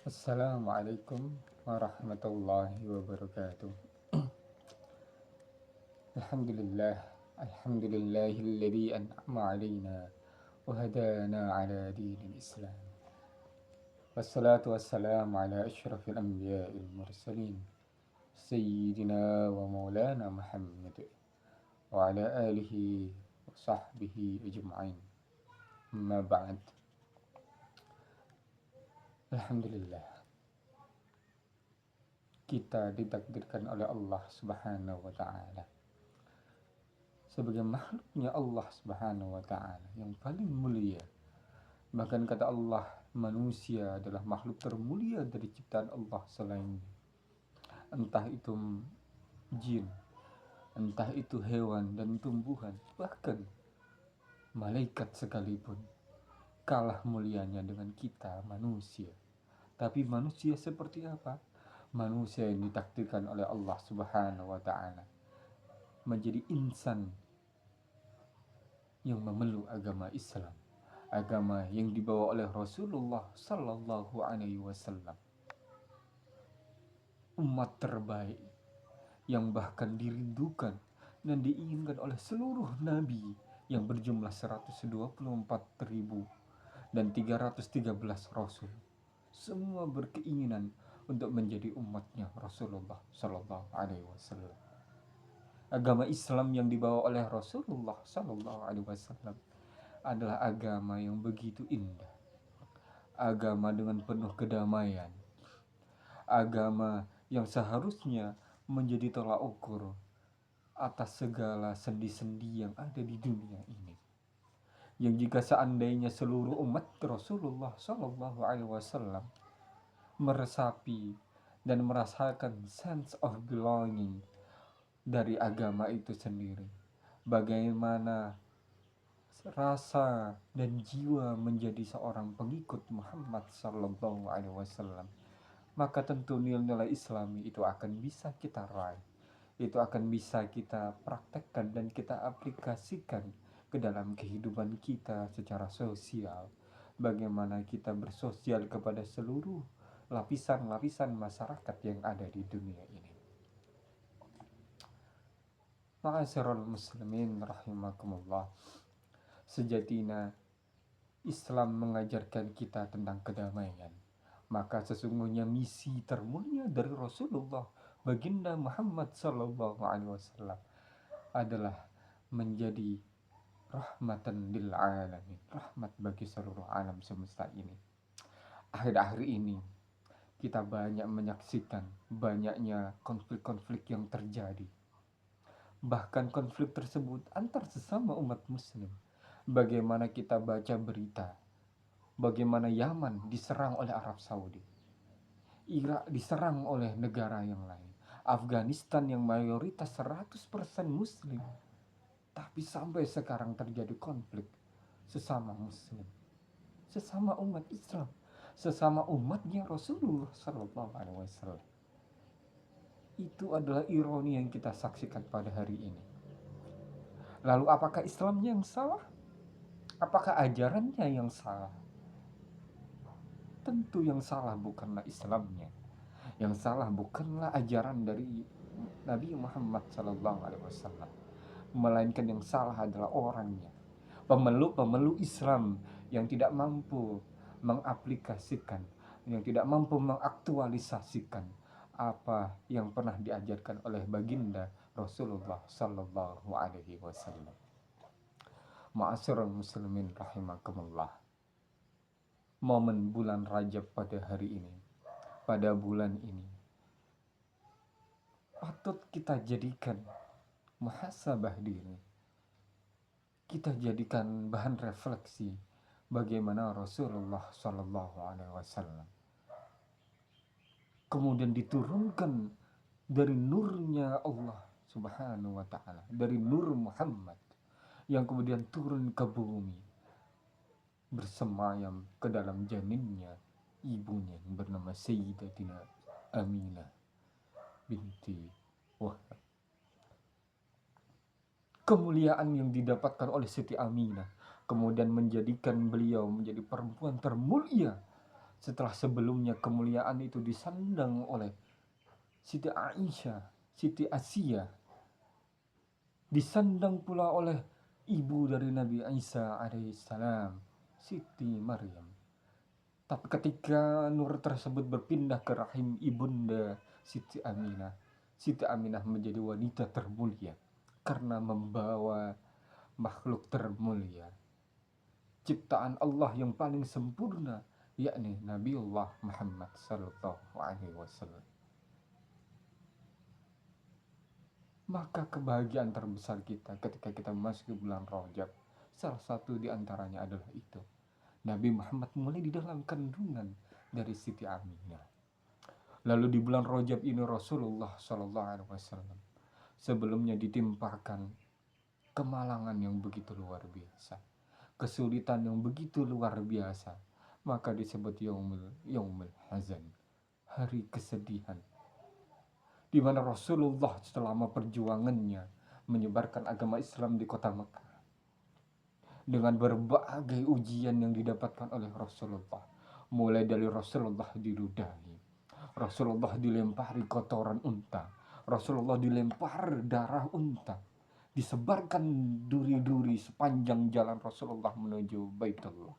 Assalamualaikum warahmatullahi wabarakatuh. Alhamdulillah, alhamdulillahilladzi an'ama alaina wa hadana ala dinil Islam. Wassalatu wassalamu ala asyrafil anbiya'il mursalin sayyidina wa maulana Muhammad wa ala alihi wa sahbihi ajma'in. Amma ba'd. Alhamdulillah, kita ditakdirkan oleh Allah Subhanahu wa taala sebagai makhluknya Allah Subhanahu wa taala yang paling mulia. Bahkan kata Allah, manusia adalah makhluk termulia dari ciptaan Allah selainnya. Entah itu jin, entah itu hewan dan tumbuhan, bahkan malaikat sekalipun kalah mulianya dengan kita manusia. Tapi manusia seperti apa? Manusia yang ditakdirkan oleh Allah Subhanahu wa taala menjadi insan yang memeluk agama Islam, agama yang dibawa oleh Rasulullah Sallallahu Alaihi Wasallam, umat terbaik yang bahkan dirindukan dan diinginkan oleh seluruh nabi yang berjumlah 124.000 dan 313 rasul. Semua berkeinginan untuk menjadi umatnya Rasulullah Sallallahu Alaihi Wasallam. Agama Islam yang dibawa oleh Rasulullah Sallallahu Alaihi Wasallam adalah agama yang begitu indah, agama dengan penuh kedamaian, agama yang seharusnya menjadi tolak ukur atas segala sendi-sendi yang ada di dunia ini. Yang jika seandainya seluruh umat Rasulullah Sallallahu Alaihi Wasallam meresapi dan merasakan sense of belonging dari agama itu sendiri, bagaimana rasa dan jiwa menjadi seorang pengikut Muhammad Sallallahu Alaihi Wasallam, maka tentu nilai-nilai Islami itu akan bisa kita raih, itu akan bisa kita praktekkan dan kita aplikasikan ke dalam kehidupan kita secara sosial. Bagaimana kita bersosial kepada seluruh lapisan-lapisan masyarakat yang ada di dunia ini. Ma'asyiral muslimin rahimakumullah. Sejatinya Islam mengajarkan kita tentang kedamaian. Maka sesungguhnya misi termulia dari Rasulullah baginda Muhammad sallallahu alaihi wasallam adalah menjadi rahmatan lil alamin, rahmat bagi seluruh alam semesta ini. Akhir-akhir ini kita banyak menyaksikan banyaknya konflik-konflik yang terjadi. Bahkan konflik tersebut antar sesama umat muslim. Bagaimana kita baca berita, bagaimana Yaman diserang oleh Arab Saudi, Irak diserang oleh negara yang lain, Afghanistan yang mayoritas 100% muslim, tapi sampai sekarang terjadi konflik sesama muslim, sesama umat Islam, sesama umatnya Rasulullah Sallallahu Alaihi Wasallam. Itu adalah ironi yang kita saksikan pada hari ini. Lalu apakah Islamnya yang salah? Apakah ajarannya yang salah? Tentu yang salah bukanlah Islamnya. Yang salah bukanlah ajaran dari Nabi Muhammad SAW, melainkan yang salah adalah orangnya. Pemeluk-pemeluk Islam yang tidak mampu mengaplikasikan, yang tidak mampu mengaktualisasikan apa yang pernah diajarkan oleh baginda Rasulullah Sallallahu Alaihi Wasallam. Ma'asyiral muslimin rahimakumullah. Momen bulan Rajab pada hari ini, pada bulan ini, patut kita jadikan muhasabah diri. Kita jadikan bahan refleksi bagaimana Rasulullah Sallallahu Alaihi Wasallam kemudian diturunkan dari nurnya Allah Subhanahu wa taala, dari nur Muhammad yang kemudian turun ke bumi, bersemayam ke dalam janinnya ibunya yang bernama Sayyidatina Aminah binti Wahab. Kemuliaan yang didapatkan oleh Siti Aminah kemudian menjadikan beliau menjadi perempuan termulia Setelah sebelumnya kemuliaan itu disandang oleh Siti Aisyah, Siti Asia, disandang pula oleh ibu dari Nabi Isa alaihissalam, Siti Maryam. Tapi ketika nur tersebut berpindah ke rahim ibunda Siti Aminah menjadi wanita termulia karena membawa makhluk termulia, ciptaan Allah yang paling sempurna, yakni Nabiullah Muhammad sallallahu alaihi wasallam. Maka kebahagiaan terbesar kita ketika kita masuk ke bulan Rajab, salah satu di antaranya adalah itu. Nabi Muhammad mulai di dalam kandungan dari Siti Aminah. Lalu di bulan Rajab ini Rasulullah Shallallahu Alaihi Wasallam sebelumnya ditimpakan kemalangan yang begitu luar biasa, kesulitan yang begitu luar biasa, maka disebut Yaumul Hazan, hari kesedihan, di mana Rasulullah selama perjuangannya menyebarkan agama Islam di kota Mekah dengan berbagai ujian yang didapatkan oleh Rasulullah, mulai dari Rasulullah diludahi, Rasulullah dilempari kotoran unta, Rasulullah dilempar darah unta, disebarkan duri-duri sepanjang jalan Rasulullah menuju Baitullah,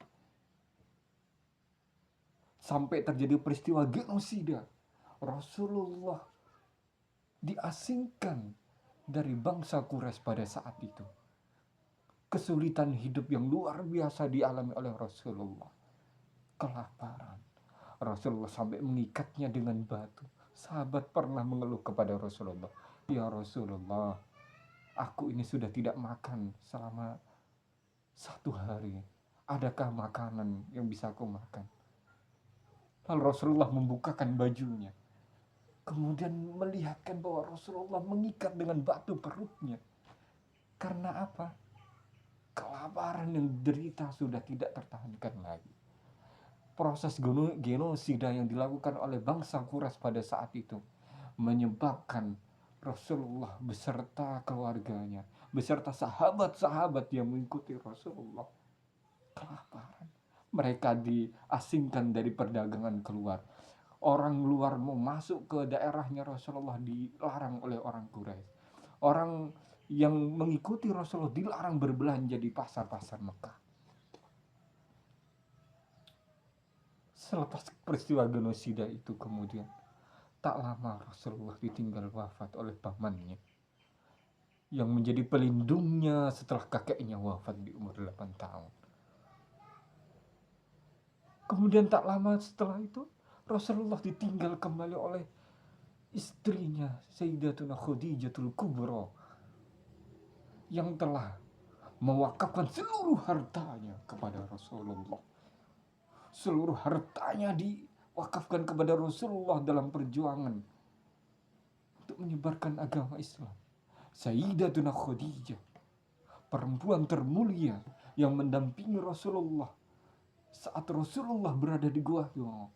sampai terjadi peristiwa genosida. Rasulullah diasingkan dari bangsa Quraisy pada saat itu. Kesulitan hidup yang luar biasa dialami oleh Rasulullah. Kelaparan. Rasulullah sampai mengikatnya dengan batu. Sahabat pernah mengeluh kepada Rasulullah, "Ya Rasulullah, aku ini sudah tidak makan selama 1 hari. Adakah makanan yang bisa aku makan?" Lalu Rasulullah membukakan bajunya, kemudian melihatkan bahwa Rasulullah mengikat dengan batu perutnya. Karena apa? Kelaparan yang derita sudah tidak tertahankan lagi. Proses genosida yang dilakukan oleh bangsa Quraisy pada saat itu menyebabkan Rasulullah beserta keluarganya, beserta sahabat-sahabat yang mengikuti Rasulullah, kelaparan. Mereka diasingkan dari perdagangan keluar. Orang luar mau masuk ke daerahnya Rasulullah dilarang oleh orang Quraisy. Orang yang mengikuti Rasulullah dilarang berbelanja di pasar-pasar Mekah. Selepas peristiwa genosida itu kemudian, tak lama Rasulullah ditinggal wafat oleh pamannya yang menjadi pelindungnya setelah kakeknya wafat di umur 8 tahun. Kemudian tak lama setelah itu Rasulullah ditinggal kembali oleh istrinya Sayyidatuna Khadijatul Kubra yang telah mewakafkan seluruh hartanya kepada Rasulullah. Seluruh hartanya diwakafkan kepada Rasulullah dalam perjuangan untuk menyebarkan agama Islam. Sayyidatuna Khadijah, perempuan termulia yang mendampingi Rasulullah saat Rasulullah berada di Gua Hira.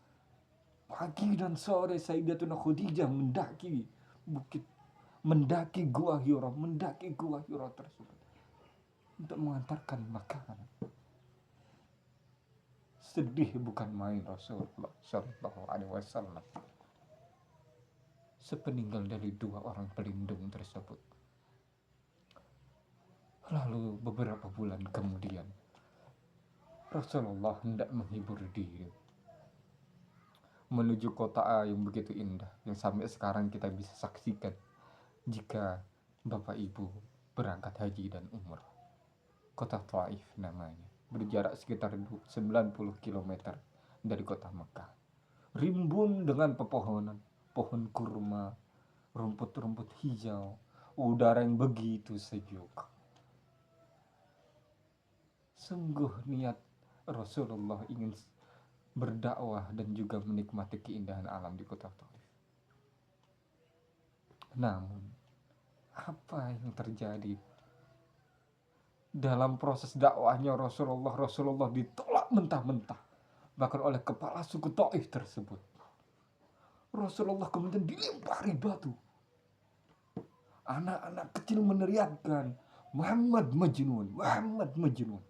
Pagi dan sore Sayyidatuna Khadijah mendaki bukit, mendaki Gua Hira tersebut untuk mengantarkan makanan. Sedih bukan main Rasulullah Shallallahu Alaihi Wasallam sepeninggal dari 2 orang pelindung tersebut. Lalu beberapa bulan kemudian Rasulullah hendak menghibur diri menuju kota A yang begitu indah, yang sampai sekarang kita bisa saksikan jika Bapak Ibu berangkat haji dan umrah. Kota Taif namanya, berjarak sekitar 90 km dari kota Mekah. Rimbun dengan pepohonan, pohon kurma, rumput-rumput hijau, udara yang begitu sejuk. Sungguh niat Rasulullah ingin berdakwah dan juga menikmati keindahan alam di kota Taif. Namun, apa yang terjadi? Dalam proses dakwahnya Rasulullah ditolak mentah-mentah, bahkan oleh kepala suku Taif tersebut. Rasulullah kemudian dilempari batu. Anak-anak kecil meneriakkan, "Muhammad Majnun, Muhammad Majnun."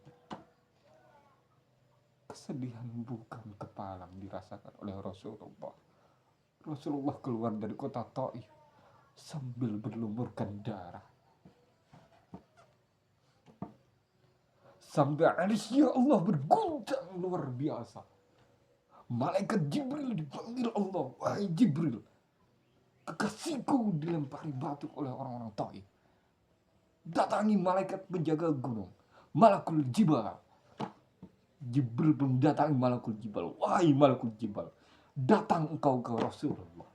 kesedihan bukan kepalang dirasakan oleh Rasulullah. Rasulullah keluar dari kota Taif sambil berlumurkan darah. Sampai arsy Allah berguncang luar biasa. Malaikat Jibril dipanggil Allah, wahai Jibril, kekasihku dilempari batu oleh orang-orang Taif. Datangi malaikat penjaga gunung, Malakul Jibal. Jibril mendatangi Malakul Jibal, wahai Malakul Jibal, datang engkau ke Rasulullah.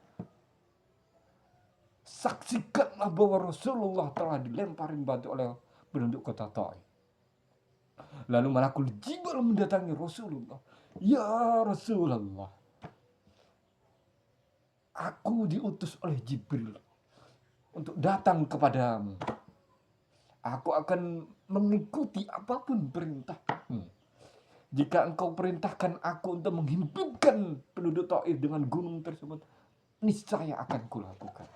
Saksikanlah bahwa Rasulullah telah dilemparin batu oleh penduduk kota Taif. Lalu Malakul Jibal mendatangi Rasulullah. Ya Rasulullah, aku diutus oleh Jibril untuk datang kepadamu. Aku akan mengikuti apapun perintahmu. Jika engkau perintahkan aku untuk menghidupkan penduduk Taif dengan gunung tersebut, niscaya akan kulakukan.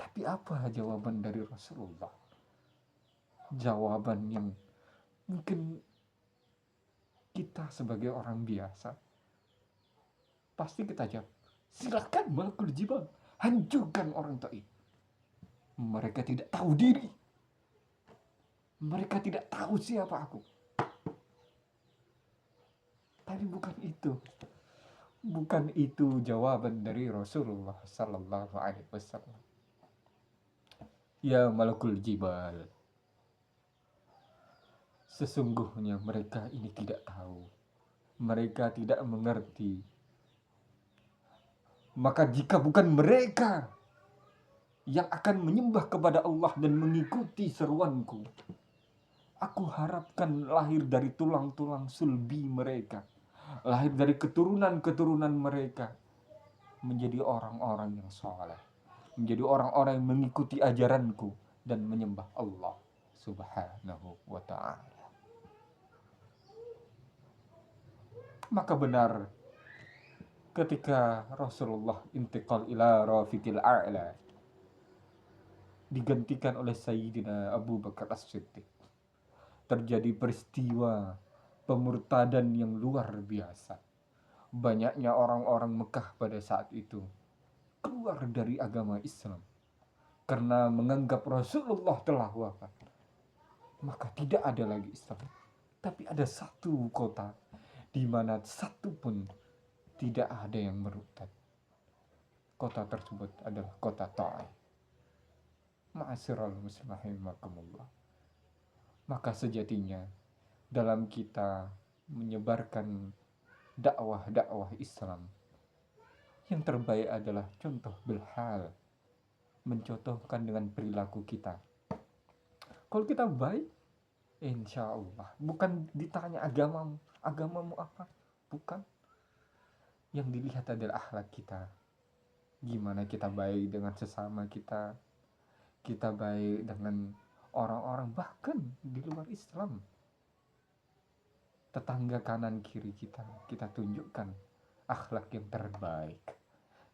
Tapi apa jawaban dari Rasulullah? Jawaban yang mungkin kita sebagai orang biasa pasti kita jawab, silakan Malakul Jibal, hancurkan orang Taif. Mereka tidak tahu diri. Mereka tidak tahu siapa aku. Tapi bukan itu. Bukan itu jawaban dari Rasulullah sallallahu alaihi wasallam. Ya Malakul Jibal, sesungguhnya mereka ini tidak tahu. Mereka tidak mengerti. Maka jika bukan mereka yang akan menyembah kepada Allah dan mengikuti seruanku, aku harapkan lahir dari tulang-tulang sulbi mereka, lahir dari keturunan-keturunan mereka, menjadi orang-orang yang soleh, menjadi orang-orang yang mengikuti ajaranku dan menyembah Allah subhanahu wa ta'ala. Maka benar ketika Rasulullah intiqal ila rafiqil a'la, digantikan oleh Sayyidina Abu Bakar As-Siddiq, terjadi peristiwa pemurtadan yang luar biasa. Banyaknya orang-orang Mekah pada saat itu keluar dari agama Islam karena menganggap Rasulullah telah wafat. Maka tidak ada lagi Islam. Tapi ada satu kota di mana satu pun tidak ada yang murtad. Kota tersebut adalah kota Taif. Ma'asyiral muslimin rahimakumullah. Maka sejatinya dalam kita menyebarkan dakwah-dakwah Islam, yang terbaik adalah contoh bilhal, mencontohkan dengan perilaku kita. Kalau kita baik, insya Allah, bukan ditanya agamamu apa, bukan. Yang dilihat adalah akhlak kita. Gimana kita baik dengan sesama kita baik dengan orang-orang bahkan di luar Islam, tetangga kanan kiri kita tunjukkan akhlak yang terbaik.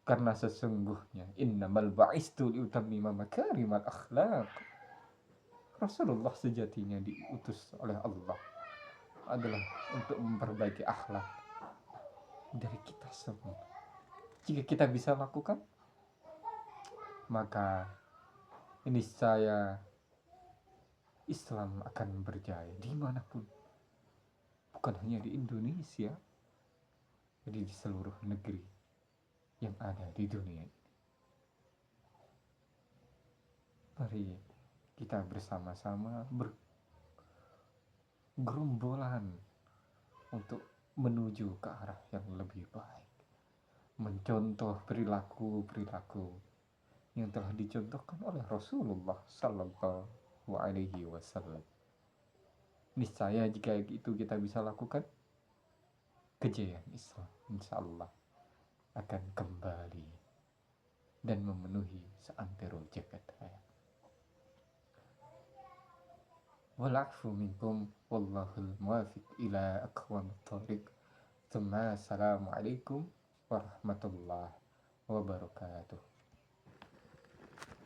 Karena sesungguhnya innamal ba'istu liutammima makarimal akhlak. Rasulullah sejatinya diutus oleh Allah adalah untuk memperbaiki akhlak dari kita semua. Jika kita bisa lakukan, maka niscaya Islam akan berjaya dimanapun. Bukan hanya di Indonesia, jadi di seluruh negeri yang ada di dunia ini. Mari kita bersama-sama bergerombolan untuk menuju ke arah yang lebih baik, mencontoh perilaku-perilaku yang telah dicontohkan oleh Rasulullah sallallahu alaihi wasallam. Niscaya jika itu kita bisa lakukan, kejayaan Islam insyaallah akan kembali dan memenuhi seantero jagat raya. Wal'afu minkum wallahul muwafiq ila aqwamit thoriq. Assalamualaikum warahmatullahi wabarakatuh.